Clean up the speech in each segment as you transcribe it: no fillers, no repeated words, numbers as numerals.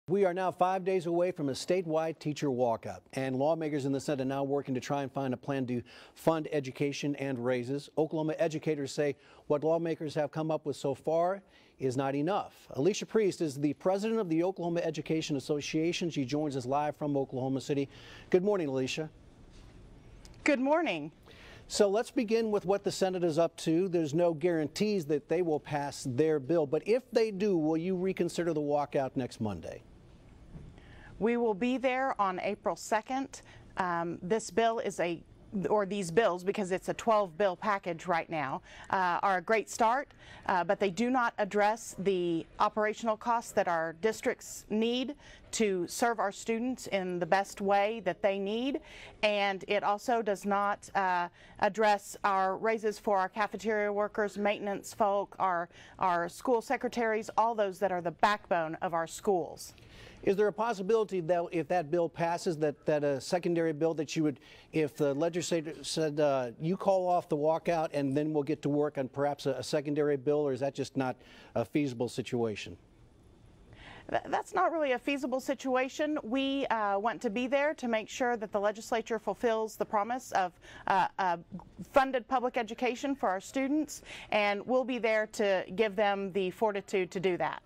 We are now 5 days away from a statewide teacher walkout, and lawmakers in the Senate are now working to try and find a plan to fund education and raises. Oklahoma educators say what lawmakers have come up with so far is not enough. Alicia Priest is the president of the Oklahoma Education Association. She joins us live from Oklahoma City. Good morning, Alicia. Good morning. So let's begin with what the Senate is up to. There's no guarantees that they will pass their bill, but if they do, will you reconsider the walkout next Monday? We will be there on April 2nd. This bill is these bills, because it's a 12-bill package right now, are a great start, but they do not address the operational costs that our districts need to serve our students in the best way that they need, and it also does not address our raises for our cafeteria workers, maintenance folk, our school secretaries, all those that are the backbone of our schools. Is there a possibility that if that bill passes, that a secondary bill that you would, if the legislature said you call off the walkout and then we'll get to work on perhaps a secondary bill, or is that just not a feasible situation? That's not really a feasible situation. We want to be there to make sure that the legislature fulfills the promise of funded public education for our students, and we'll be there to give them the fortitude to do that.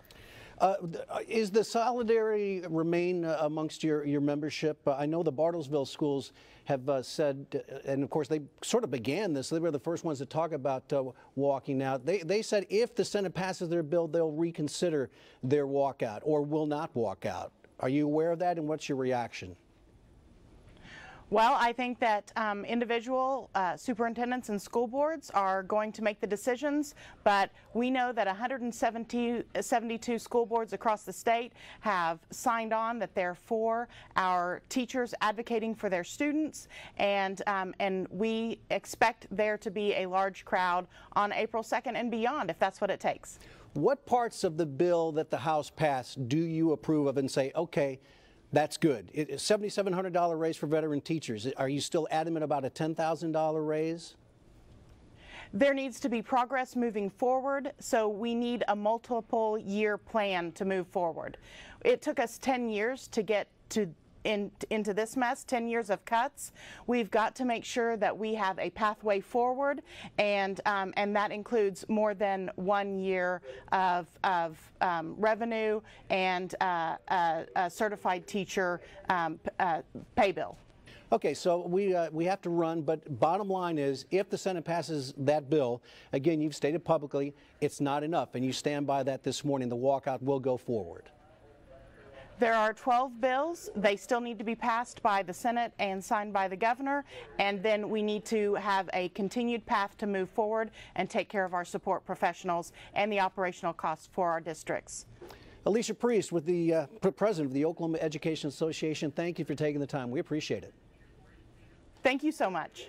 Is the solidarity remain amongst your membership? I know the Bartlesville schools have said, and of course they sort of began this, they were the first ones to talk about walking out. They said if the Senate passes their bill, they'll reconsider their walkout or will not walk out. Are you aware of that, and what's your reaction? Well, I think that individual superintendents and school boards are going to make the decisions, but we know that 172 school boards across the state have signed on that they're for our teachers advocating for their students, and we expect there to be a large crowd on April 2nd and beyond, if that's what it takes. What parts of the bill that the House passed do you approve of and say, okay, that's good? It's a $7,700 raise for veteran teachers. Are you still adamant about a $10,000 raise? There needs to be progress moving forward, so we need a multiple year plan to move forward. It took us 10 years to get into this mess, 10 years of cuts. We've got to make sure that we have a pathway forward, and that includes more than 1 year of revenue and a certified teacher pay bill. Okay, so we have to run, but bottom line is, if the Senate passes that bill, again, you've stated publicly it's not enough, and you stand by that this morning. The walkout will go forward. There are 12 bills. They still need to be passed by the Senate and signed by the governor, and then we need to have a continued path to move forward and take care of our support professionals and the operational costs for our districts. Alicia Priest, with the president of the Oklahoma Education Association, thank you for taking the time. We appreciate it. Thank you so much.